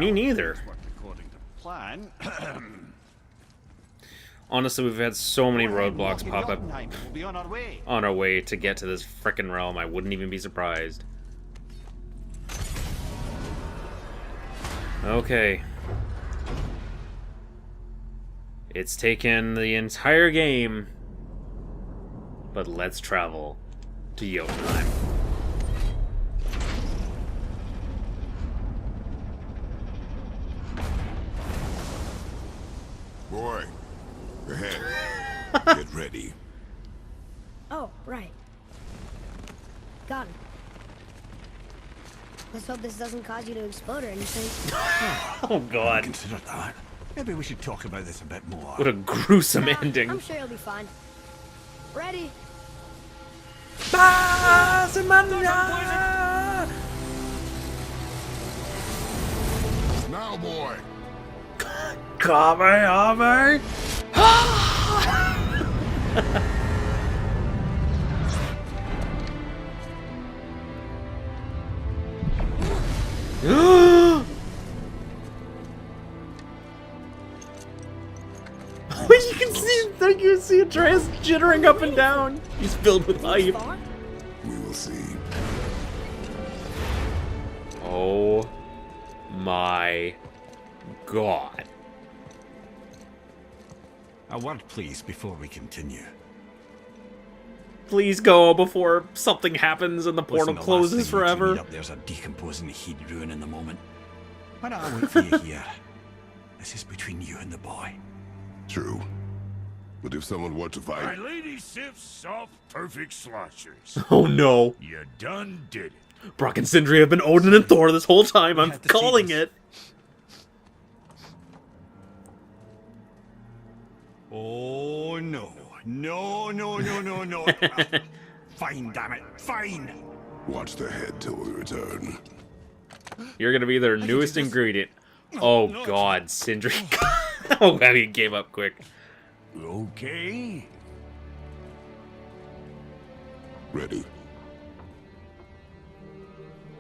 Me neither. According to plan. Honestly, we've had so many Go ahead, roadblocks walk in pop up Jotunheim. We'll be on our way. on our way to get to this frickin' realm. I wouldn't even be surprised. Okay. It's taken the entire game, but let's travel to Jotunheim. Boy, ahead. Get ready. Oh, right. Got him. Let's hope this doesn't cause you to explode or anything. Oh god. Consider that. Maybe we should talk about this a bit more. What a gruesome Nah, ending. I'm sure you'll be fine. Ready? Now, boy. Kamehameha! You can see, like you see Atreus jittering up and down. He's filled with hype. Far? We will see. Oh my god. A word, please, before we continue. Please go before something happens and the portal Listen, the last closes thing you two forever. meet up there's a decomposing heat ruin in the moment. Why don't I wait for you here? This is between you and the boy. True. But if someone were to My fight, lady sips soft, perfect sloshers. Oh no. You done did it. Brock and Sindri have been Odin and Thor this whole time. I'm have to see calling this. it. Oh no. No. Fine, damn it. Fine. watch the head till we return. You're gonna be their newest ingredient. Oh god, Sindri. Oh wow, he gave up quick. Okay. Ready.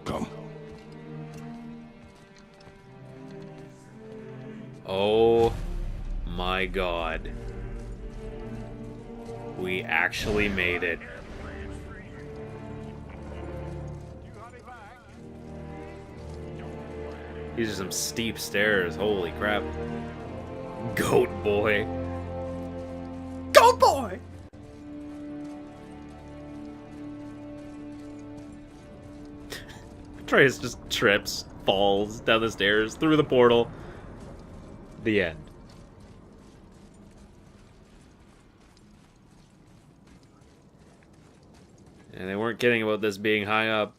Come. Oh my god. We actually made it. These are some steep stairs, holy crap. Goat boy. Goat boy! Atreus just trips, falls down the stairs, through the portal. The end. And they weren't kidding about this being high up.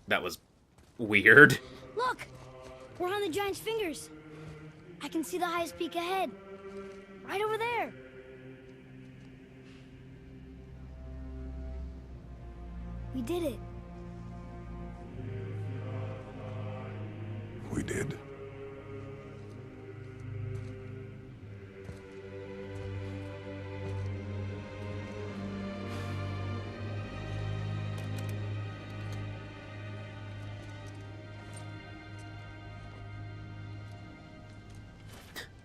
That was weird. Look! We're on the giant's fingers. I can see the highest peak ahead. Right over there. We did it. We did.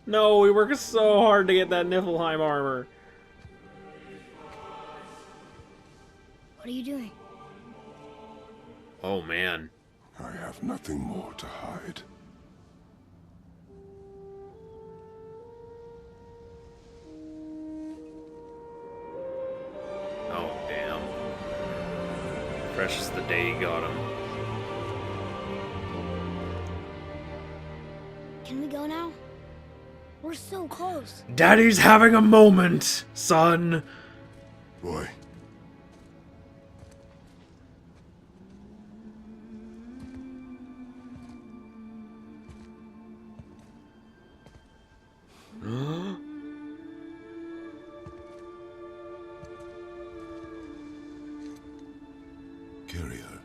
No, we worked so hard to get that Niflheim armor. What are you doing? Oh man. I have nothing more to hide. Oh damn. Fresh as the day he got him. Can we go now? We're so close. Daddy's having a moment, son. Boy. Carry her.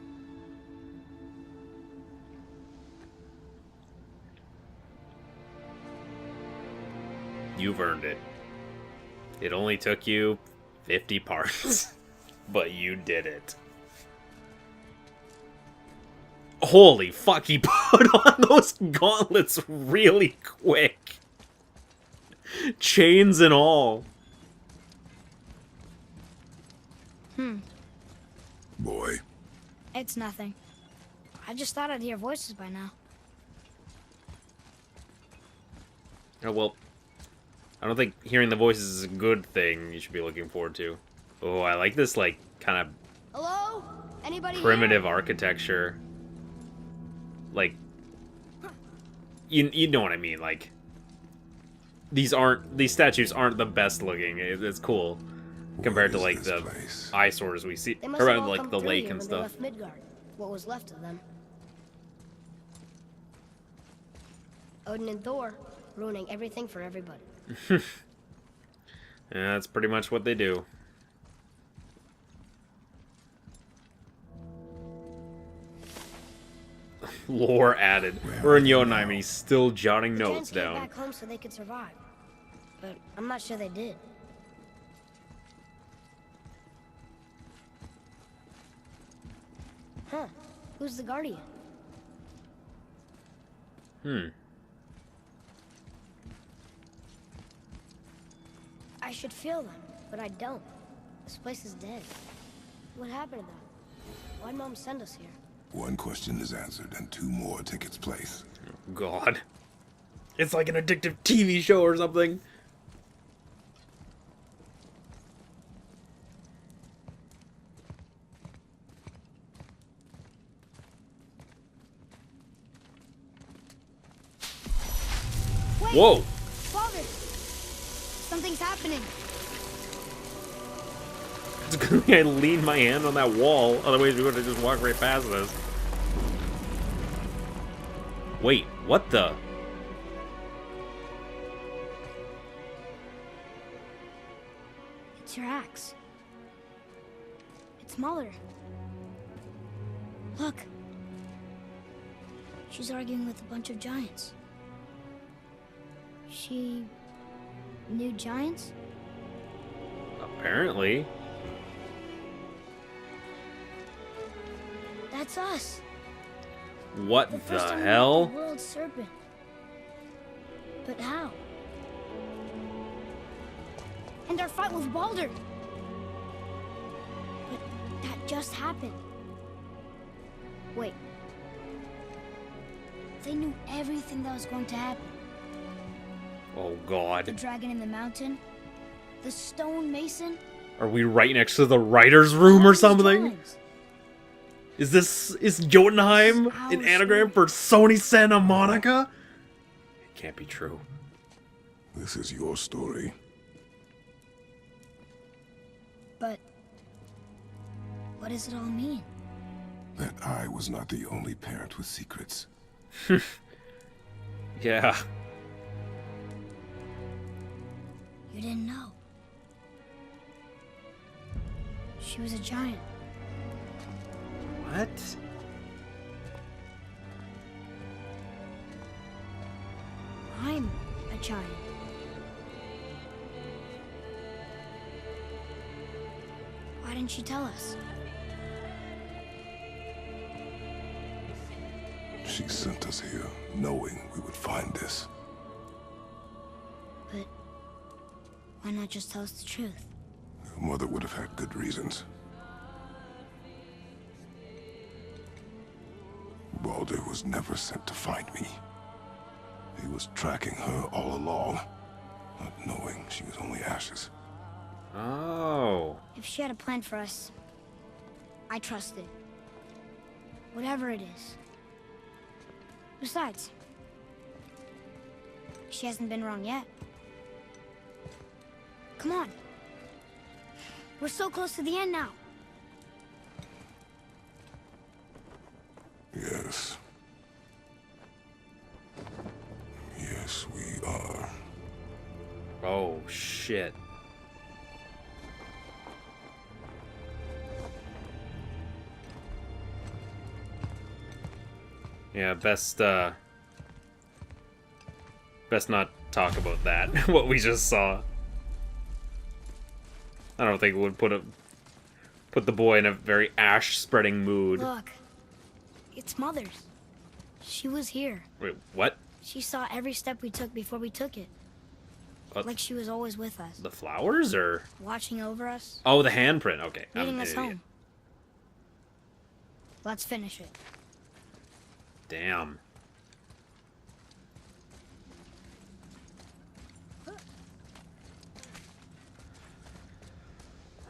You've earned it. It only took you 50 parts. But you did it. Holy fuck, he put on those gauntlets really quick. Chains and all. Boy, It's nothing. I just thought I'd hear voices by now. Oh, well, I don't think hearing the voices is a good thing you should be looking forward to. Oh, I like this, like, kind of Hello? Anybody primitive architecture. Like, you know what I mean, like, these statues aren't the best looking. It's cool compared to, What like, is the this place? eyesores we see They must have around, all like, come the through lake here and when stuff. They left Midgard. What was left of them. Odin and Thor, ruining everything for everybody. Yeah, that's pretty much what they do. Lore added. We're in Jotunheim and he's still jotting The notes giants came down. back home so they could survive. But I'm not sure they did. Huh. Who's the guardian? I should feel them, but I don't. This place is dead. What happened to them? Why'd Mom send us here? One question is answered, and two more take its place. God. It's like an addictive TV show or something. Wait! Whoa! Father! Something's happening. It's a good thing I leaned my hand on that wall, otherwise we would have just walked right past this. Wait, what the? It's your axe. It's smaller. Look. She's arguing with a bunch of giants. She knew giants? Apparently. That's us. What first the time we met hell? The world serpent. But how? And our fight with Baldur. But that just happened. Wait. They knew everything that was going to happen. Oh The god. dragon in the mountain. The stone mason. Are we right next to the writer's room all or these something? drawings. Is Jotunheim This is an our anagram for Sony Santa Monica? It can't be true. This is your story. But what does it all mean? That I was not the only parent with secrets. Yeah. You didn't know. She was a giant. What? I'm a giant. Why didn't she tell us? She sent us here, knowing we would find this. But why not just tell us the truth? Your mother would have had good reasons. Baldur was never sent to find me. He was tracking her all along, not knowing she was only ashes. Oh. If she had a plan for us, I trust it. Whatever it is. Besides, she hasn't been wrong yet. Come on. We're so close to the end now. Yes. Yes, we are. Oh, shit. Yeah, best not talk about that, what we just saw. I don't think it would put the boy in a very ash-spreading mood. Look, it's Mother's. She was here. Wait, what? She saw every step we took before we took it. What? Like she was always with us, The flowers, or? watching over us, Oh, the handprint. Okay, I'm leading an us idiot. home. Let's finish it. Damn.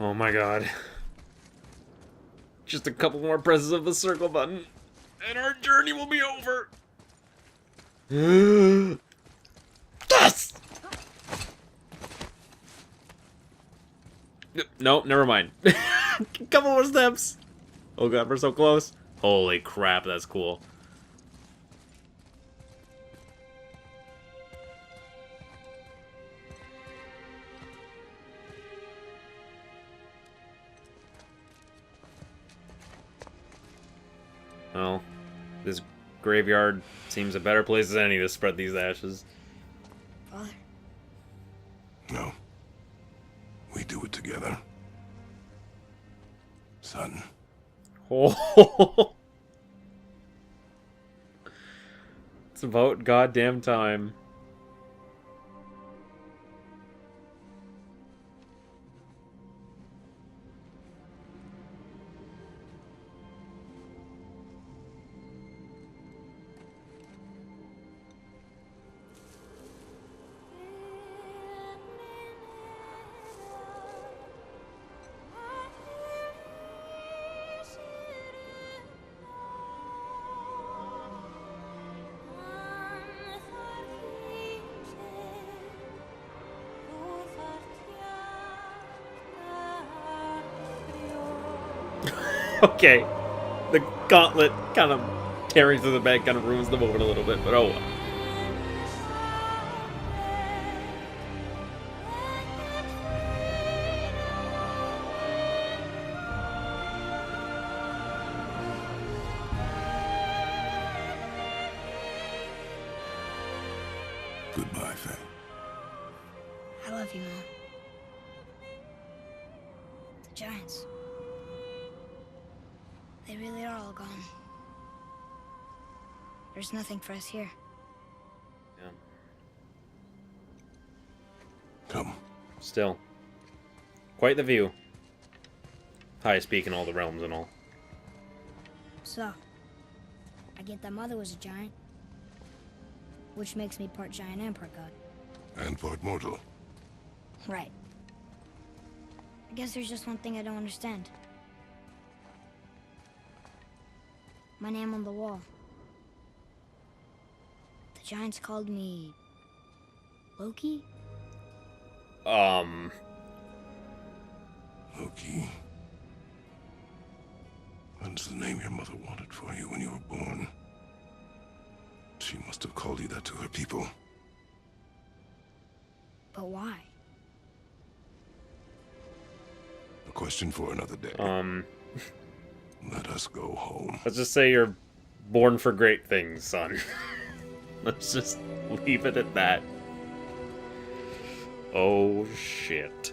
Oh my god. Just a couple more presses of the circle button, and our journey will be over. Yes! No, never mind. Couple more steps. Oh god, we're so close. Holy crap, that's cool. Well, this graveyard seems a better place than any to spread these ashes. Father, No. We do it together. Son. Oh, it's about goddamn time. Okay, the gauntlet kind of carrying through the bag kind of ruins the moment a little bit, but oh well. Goodbye, Faye. I love you, Mom. The giants. They really are all gone. There's nothing for us here. Yeah. Come. Still, quite the view. Highest peak in all the realms and all. So, I get that Mother was a giant, which makes me part giant and part god. And part mortal. Right. I guess there's just one thing I don't understand. My name on the wall. The giants called me... Loki? Loki. That's the name your mother wanted for you when you were born. She must have called you that to her people. But why? A question for another day. Let us go home. Let's just say you're born for great things, son. Let's just leave it at that. Oh, shit.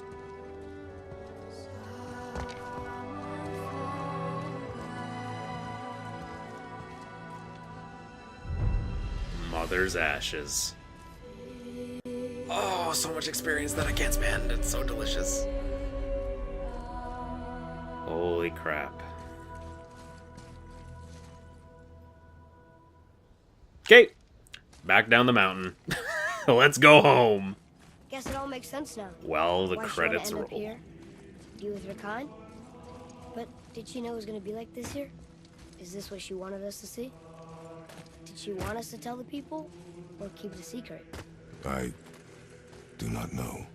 Mother's ashes. Oh, so much experience that I can't spend. It's so delicious. Holy crap. Okay, back down the mountain. Let's go home. Guess it all makes sense now. Well, the Why she credits wanna end up roll. here, to be with her kind. But did she know it was gonna be like this here? Is this what she wanted us to see? Did she want us to tell the people, or keep it a secret? I do not know.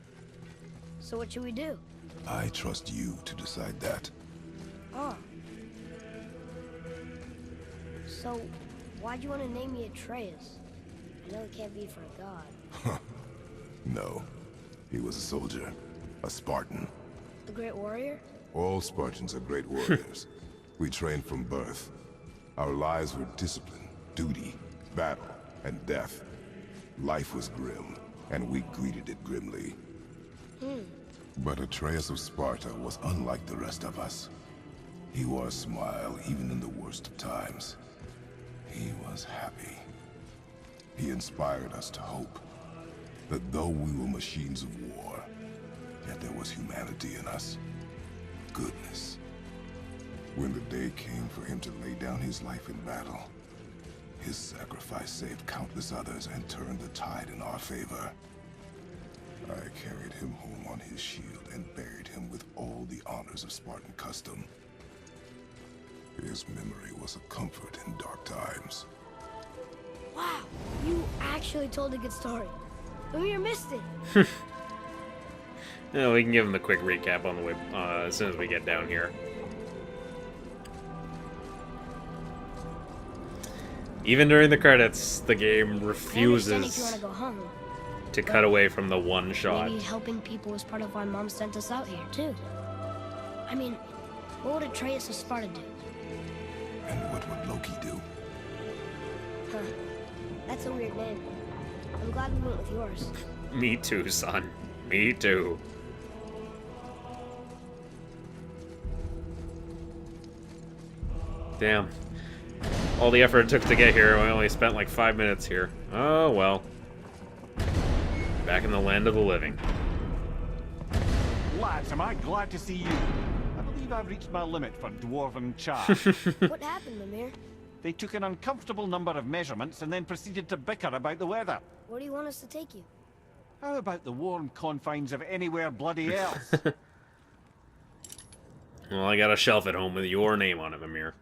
So what should we do? I trust you to decide that. Oh. So, why'd you want to name me Atreus? I know it can't be for a god. No. He was a soldier. A Spartan. A great warrior? All Spartans are great warriors. We trained from birth. Our lives were discipline, duty, battle, and death. Life was grim, and we greeted it grimly. But Atreus of Sparta was unlike the rest of us. He wore a smile even in the worst of times. He was happy. He inspired us to hope that though we were machines of war, yet there was humanity in us. Goodness. When the day came for him to lay down his life in battle, his sacrifice saved countless others and turned the tide in our favor. I carried him home on his shield and buried him with all the honors of Spartan custom. His memory was a comfort in dark times. Wow, you actually told a good story. Mimir missed it. Yeah, we can give him a quick recap on the way as soon as we get down here. Even during the credits, the game I understand if you refuses want to go home. to cut away from the one shot. Maybe helping people was part of why Mom sent us out here, too. I mean, what would Atreus of Sparta do? And what would Loki do? Huh. That's a weird name. I'm glad we went with yours. Me too, son. Me too. Damn. All the effort it took to get here, we only spent like 5 minutes here. Oh, well. Back in the land of the living. Lads, am I glad to see you. I believe I've reached my limit for dwarven chat. What happened, Mimir? They took an uncomfortable number of measurements and then proceeded to bicker about the weather. Where do you want us to take you? How about the warm confines of anywhere bloody else? Well, I got a shelf at home with your name on it, Mimir.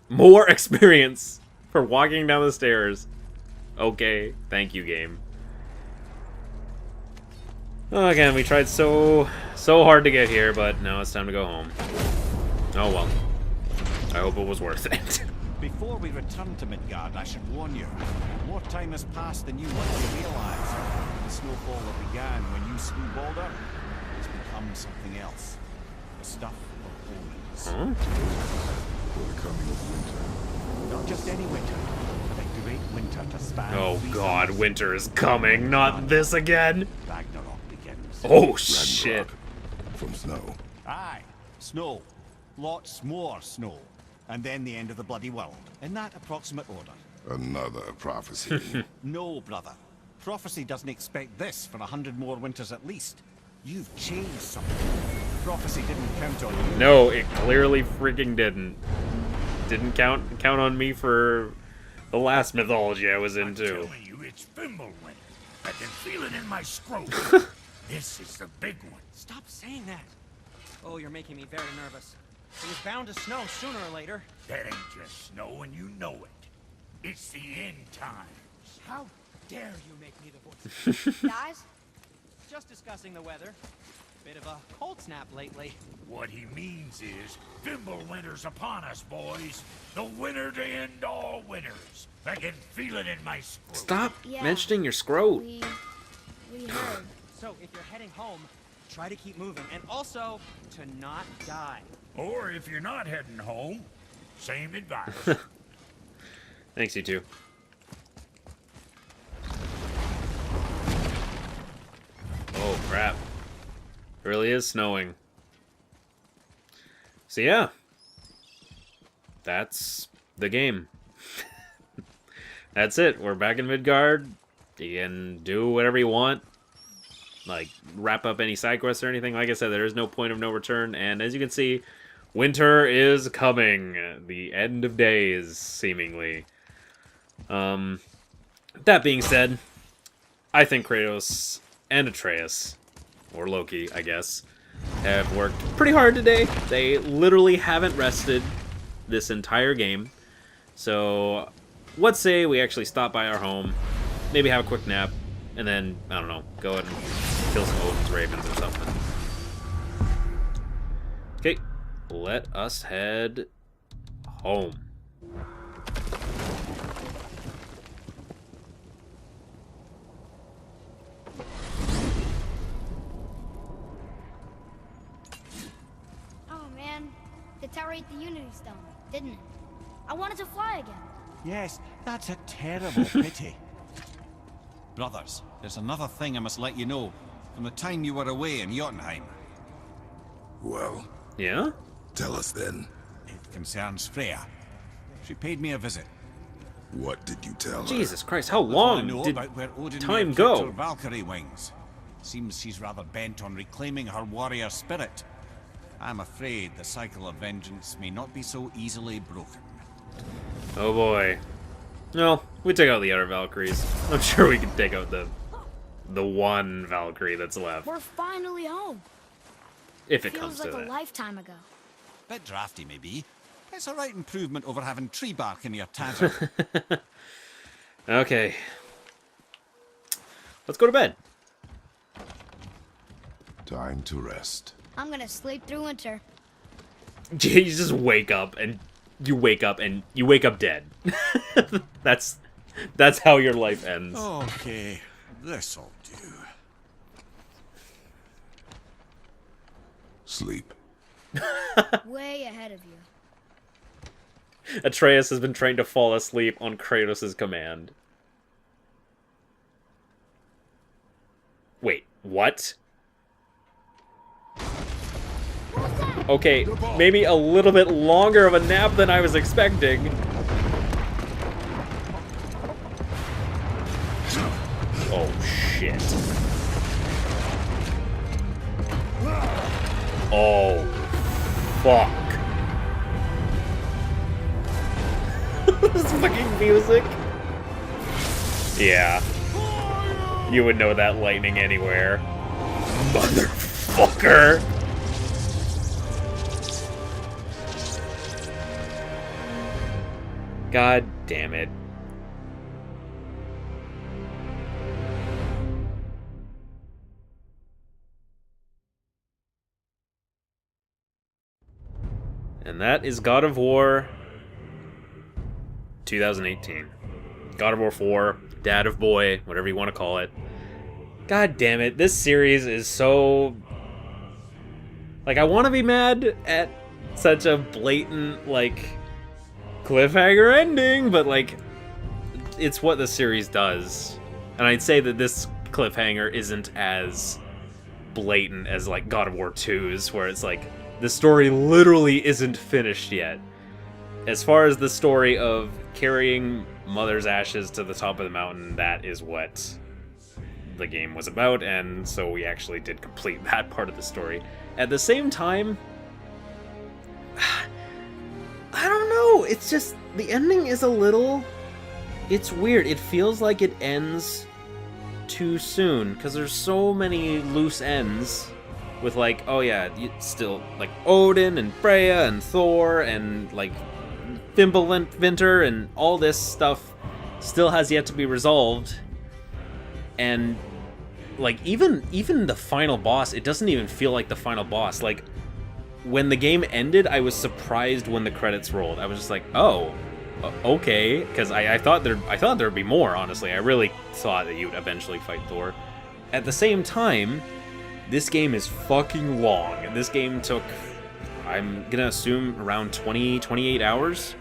More experience for walking down the stairs. Okay, thank you, game. Oh, again, we tried so hard to get here, but now it's time to go home. Oh well. I hope it was worth it. Before we return to Midgard, I should warn you. More time has passed than you want to realize. The snowfall that began when you slew Balder has become something else. The stuff of omens. Huh? For the coming of winter. Not just any winter, but a great winter to span. Oh 3 god, summers. winter is coming. Not this again. Ragnarok begins. Oh shit. Ragnarok. From snow. Aye, snow. Lots more snow. And then the end of the bloody world. In that approximate order. Another prophecy. No, brother. Prophecy doesn't expect this for 100 more winters at least. You've changed something. Prophecy didn't count on you. No, it clearly freaking didn't. Didn't count on me for the last mythology I was I'm into. telling you, it's Fimbulwinter. I can feel it in my scrotum. This is the big one. Stop saying that. Oh, you're making me very nervous. It was bound to snow sooner or later. That ain't just snow, and you know it. It's the end times. How dare you make me the voice? Guys? Just discussing the weather. Bit of a cold snap lately. What he means is, Fimbulwinter's upon us, boys. The winter to end all winters. I can feel it in my scrotum. Stop Yeah. mentioning your scrote. We heard. So if you're heading home, try to keep moving. And also, to not die. Or if you're not heading home, same advice. Thanks, you two. Oh, crap. It really is snowing. So, yeah. That's the game. That's it. We're back in Midgard. You can do whatever you want. Like, wrap up any side quests or anything. Like I said, there is no point of no return. And as you can see, winter is coming. The end of days, seemingly. That being said, I think Kratos and Atreus, or Loki, I guess, have worked pretty hard today. They literally haven't rested this entire game. So, let's say we actually stop by our home, maybe have a quick nap, and then, I don't know, go ahead and kill some Odin's ravens or something. Okay, let us head home. Oh, man. The tower ate the Unity Stone, didn't it? I wanted to fly again. Yes, that's a terrible pity. Brothers, there's another thing I must let you know. From the time you were away in Jotunheim, Well, Yeah? tell us then. it concerns Freya. She paid me a visit. What did you tell her? Jesus Christ, how Little I long know did about where Odin time kept go? her Valkyrie wings. Seems she's rather bent on reclaiming her warrior spirit. I'm afraid the cycle of vengeance may not be so easily broken. Oh boy. Well, we take out the other Valkyries. I'm sure we can take out the one Valkyrie that's left. We're finally home. If it Feels comes like to a that. lifetime ago. Bit drafty, maybe. It's a right improvement over having tree bark in your tatter. Okay. Let's go to bed. Time to rest. I'm gonna sleep through winter. You just wake up and you wake up dead. That's how your life ends. Okay, this'll do. Sleep. Way ahead of you. Atreus has been trying to fall asleep on Kratos' command. Wait, what? Okay, maybe a little bit longer of a nap than I was expecting. Oh, shit. Oh, fuck. This fucking music. Yeah. You would know that lightning anywhere. Motherfucker! God damn it. And that is God of War 2018. God of War 4, Dad of Boy, whatever you want to call it. God damn it, this series is so... Like, I want to be mad at such a blatant, like, cliffhanger ending, but, like, it's what the series does. And I'd say that this cliffhanger isn't as blatant as, like, God of War 2's, where it's like, the story literally isn't finished yet. As far as the story of carrying Mother's ashes to the top of the mountain, that is what the game was about, and so we actually did complete that part of the story. At the same time, I don't know, it's just, the ending is a little... It's weird. It feels like it ends too soon, because there's so many loose ends with, like, oh yeah, still, like, Odin and Freya and Thor and, like, Fimbulwinter and all this stuff still has yet to be resolved. And, like, even the final boss, it doesn't even feel like the final boss. Like, when the game ended, I was surprised when the credits rolled. I was just like, oh, okay, because I thought there'd be more, honestly. I really thought that you'd eventually fight Thor. At the same time, this game is fucking long. This game took, I'm gonna assume, around 28 hours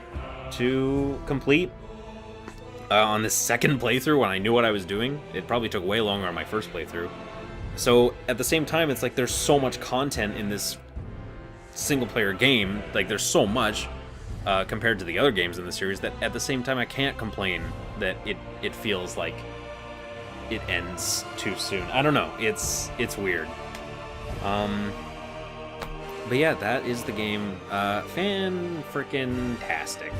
to complete. On this second playthrough, when I knew what I was doing, it probably took way longer on my first playthrough. So, at the same time, it's like there's so much content in this single-player game. Like, there's so much compared to the other games in the series that at the same time I can't complain that it feels like it ends too soon. I don't know. It's weird. But yeah, that is the game. Fan-frickin-tastic.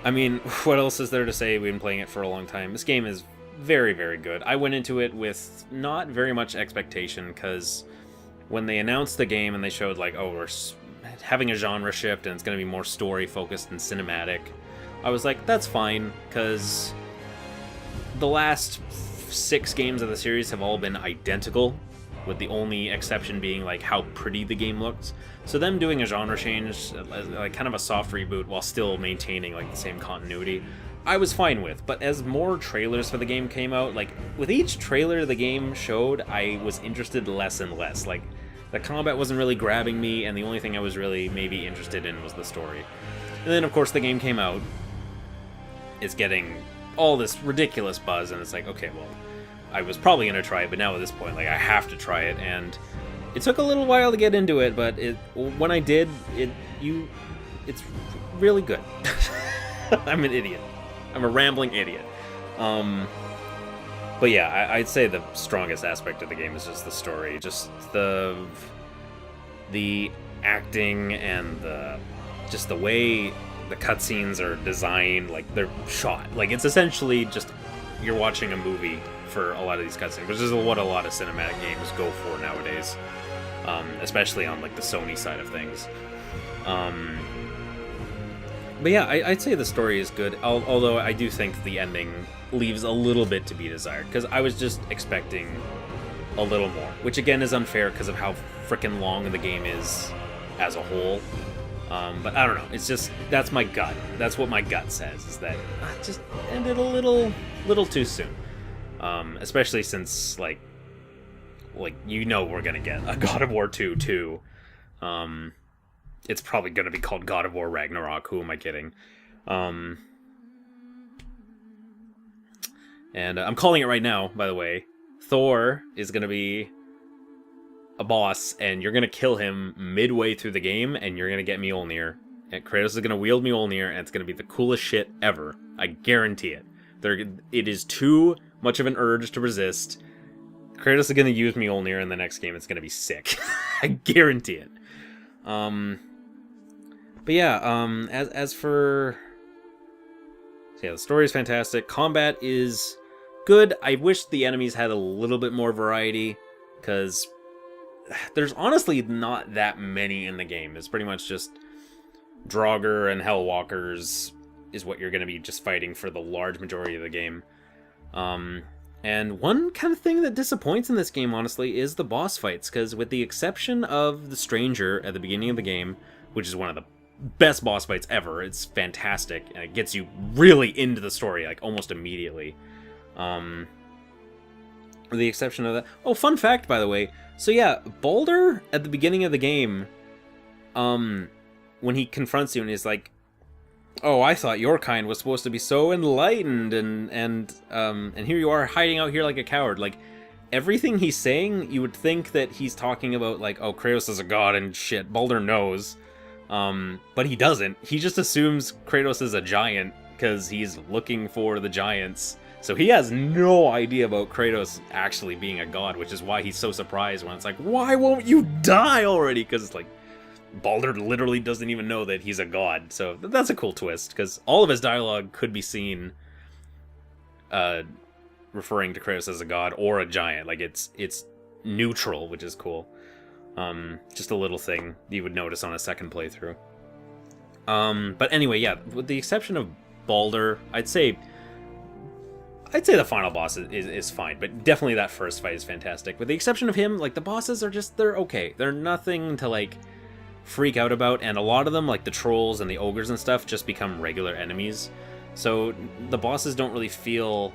I mean, what else is there to say? We've been playing it for a long time. This game is very, very good. I went into it with not very much expectation, because when they announced the game and they showed, like, oh, we're having a genre shift and it's going to be more story-focused and cinematic, I was like, that's fine, because the last 6 games of the series have all been identical, with the only exception being, like, how pretty the game looks. So them doing a genre change, like kind of a soft reboot while still maintaining, like, the same continuity, I was fine with. But as more trailers for the game came out, like, with each trailer the game showed, I was interested less and less. Like, the combat wasn't really grabbing me, and the only thing I was really maybe interested in was the story. And then, of course, the game came out. It's getting all this ridiculous buzz, and it's like, okay, well, I was probably gonna try it, but now at this point, like, I have to try it, and it took a little while to get into it, but when I did, it's really good. I'm an idiot. I'm a rambling idiot. But yeah, I'd say the strongest aspect of the game is just the story, just the acting and just the way the cutscenes are designed, like they're shot. Like it's essentially just you're watching a movie for a lot of these cutscenes, which is what a lot of cinematic games go for nowadays, especially on like the Sony side of things. But yeah, I'd say the story is good, although I do think the ending leaves a little bit to be desired, because I was just expecting a little more, which again is unfair because of how freaking long the game is as a whole. But I don't know, it's just, that's my gut. That's what my gut says, is that it just ended a little too soon. Especially since, like you know we're gonna get a God of War 2 too. It's probably gonna be called God of War Ragnarok, who am I kidding? And I'm calling it right now, by the way. Thor is gonna be a boss, and you're gonna kill him midway through the game, and you're gonna get Mjolnir. And Kratos is gonna wield Mjolnir, and it's gonna be the coolest shit ever. I guarantee it. It is too much of an urge to resist. Kratos is gonna use Mjolnir in the next game. It's gonna be sick. I guarantee it. But yeah, as for... So yeah, the story is fantastic. Combat is good. I wish the enemies had a little bit more variety, because there's honestly not that many in the game. It's pretty much just Draugr and Hellwalkers is what you're going to be just fighting for the large majority of the game. And one kind of thing that disappoints in this game, honestly, is the boss fights, because with the exception of the Stranger at the beginning of the game, which is one of the best boss fights ever, it's fantastic, and it gets you really into the story, like, almost immediately. With the exception of that... Oh, fun fact, by the way. So yeah, Baldur, at the beginning of the game, when he confronts you and is like, oh, I thought your kind was supposed to be so enlightened, and here you are hiding out here like a coward. Like, everything he's saying, you would think that he's talking about, like, oh, Kratos is a god and shit. Baldur knows. But he doesn't. He just assumes Kratos is a giant because he's looking for the giants. So he has no idea about Kratos actually being a god, which is why he's so surprised when it's like, why won't you die already? Because it's like, Baldur literally doesn't even know that he's a god. So that's a cool twist, because all of his dialogue could be seen referring to Kratos as a god or a giant. Like, it's neutral, which is cool. Just a little thing you would notice on a second playthrough. But anyway, yeah, with the exception of Baldur, I'd say the final boss is fine, but definitely that first fight is fantastic. With the exception of him, like, the bosses are just, they're okay. They're nothing to, like, freak out about, and a lot of them, like the trolls and the ogres and stuff, just become regular enemies. So the bosses don't really feel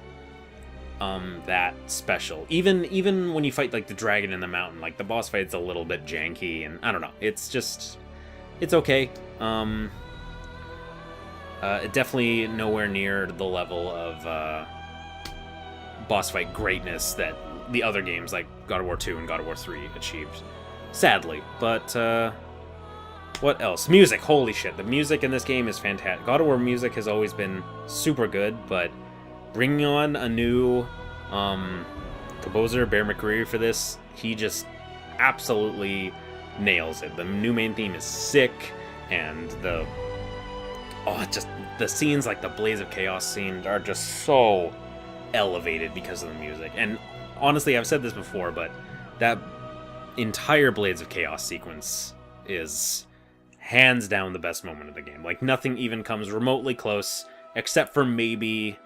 that special. Even when you fight, like, the dragon in the mountain, like, the boss fight's a little bit janky, and I don't know. It's just, it's okay. Definitely nowhere near the level of boss fight greatness that the other games like God of War 2 and God of War 3 achieved. Sadly. But, what else? Music! Holy shit, the music in this game is fantastic. God of War music has always been super good, but bringing on a new composer, Bear McCreary, for this, he just absolutely nails it. The new main theme is sick, and the scenes, like the Blades of Chaos scene, are just so elevated because of the music. And honestly, I've said this before, but that entire Blades of Chaos sequence is hands down the best moment of the game. Like, nothing even comes remotely close, except for maybe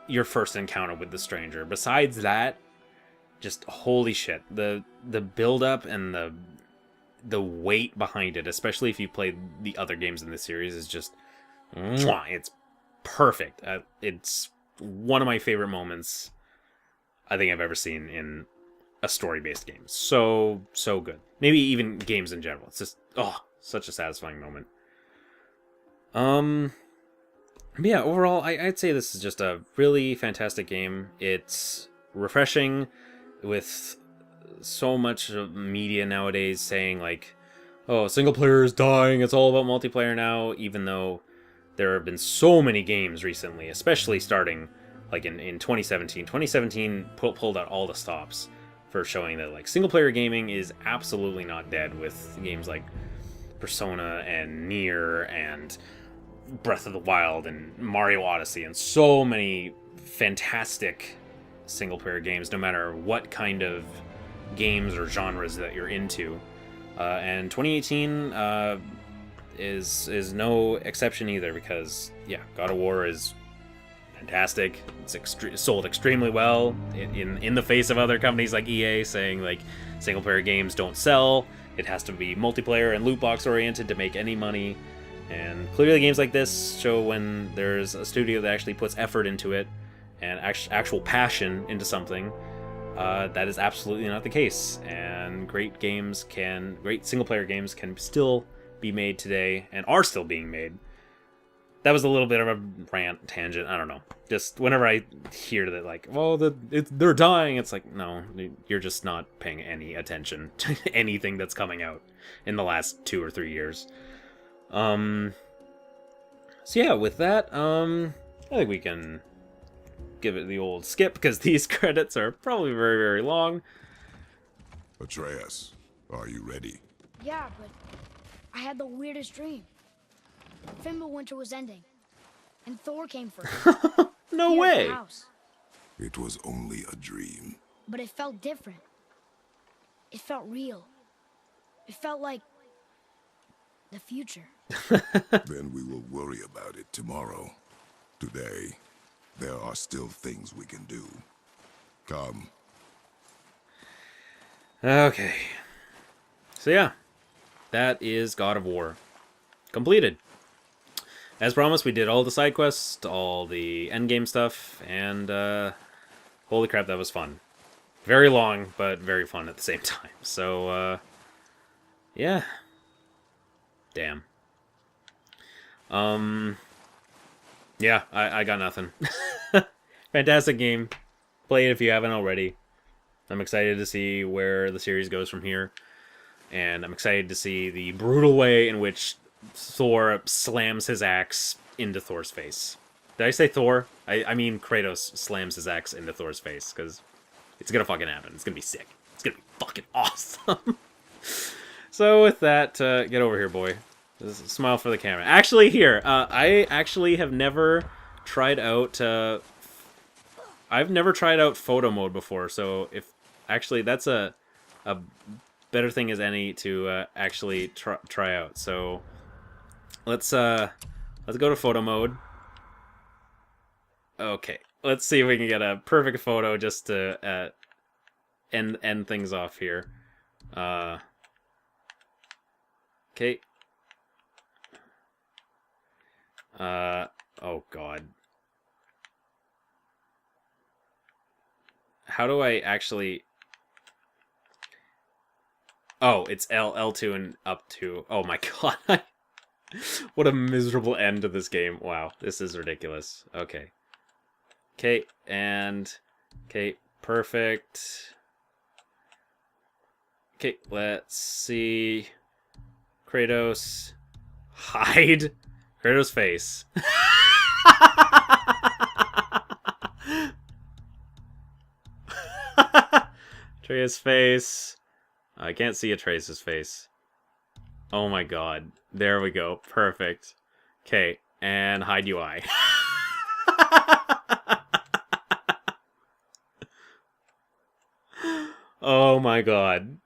your first encounter with the Stranger. Besides that, just holy shit. The build-up and the weight behind it, especially if you played the other games in the series, is just... It's perfect. It's one of my favorite moments I think I've ever seen in a story-based game. So good. Maybe even games in general. It's just, such a satisfying moment. But yeah, overall, I'd say this is just a really fantastic game. It's refreshing with so much media nowadays saying, like, oh, single player is dying, it's all about multiplayer now, even though there have been so many games recently, especially starting like in 2017. 2017 pulled out all the stops for showing that like single player gaming is absolutely not dead, with games like Persona and Nier and Breath of the Wild and Mario Odyssey and so many fantastic single player games, no matter what kind of games or genres that you're into. And 2018 is no exception either, because yeah, God of War is fantastic. It's sold extremely well in the face of other companies like EA saying like single player games don't sell. It has to be multiplayer and loot box oriented to make any money. And clearly games like this show when there's a studio that actually puts effort into it and actual passion into something. That is absolutely not the case. And great single player games can still be made today and are still being made. That was a little bit of a rant tangent. I don't know. Just whenever I hear that, like, well, they're dying, it's like, no, you're just not paying any attention to anything that's coming out in the last 2 or 3 years. So yeah, with that, I think we can give it the old skip, because these credits are probably very, very long. Atreus, are you ready? Yeah, but I had the weirdest dream. Fimbulwinter was ending, and Thor came first. No Here at way! the house. It was only a dream. But it felt different. It felt real. It felt like the future. Then we will worry about it tomorrow. Today, there are still things we can do. Come. Okay. So yeah, that is God of War. Completed. As promised, we did all the side quests, all the endgame stuff, and holy crap, that was fun. Very long, but very fun at the same time. So, yeah. Damn. Yeah, I got nothing. Fantastic game. Play it if you haven't already. I'm excited to see where the series goes from here. And I'm excited to see the brutal way in which Thor slams his axe into Thor's face. Did I say Thor? I mean Kratos slams his axe into Thor's face, because it's gonna fucking happen. It's gonna be sick. It's gonna be fucking awesome. So with that, get over here, boy. Smile for the camera. Actually, here, I actually have never tried out, I've never tried out photo mode before, so if, actually, that's a better thing as any to actually try out. So let's go to photo mode. Okay, let's see if we can get a perfect photo just to end things off here. Okay. Oh god. How do I actually... Oh, it's L2 and up to... Oh my god. What a miserable end to this game. Wow, this is ridiculous. Okay. Okay, and... Okay, perfect. Okay, let's see... Kratos... Hide... Kratos' face. Atreus' face. I can't see Atreus' face. Oh my god. There we go. Perfect. Okay, and hide UI. Oh my god.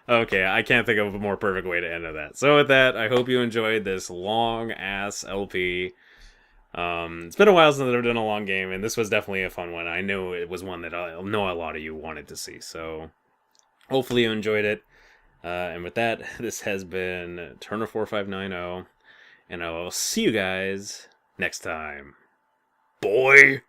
Okay, I can't think of a more perfect way to end that. So with that, I hope you enjoyed this long-ass LP. It's been a while since I've done a long game, and this was definitely a fun one. I know it was one that I know a lot of you wanted to see, so hopefully you enjoyed it. And with that, this has been Turner4590, and I will see you guys next time. Boy!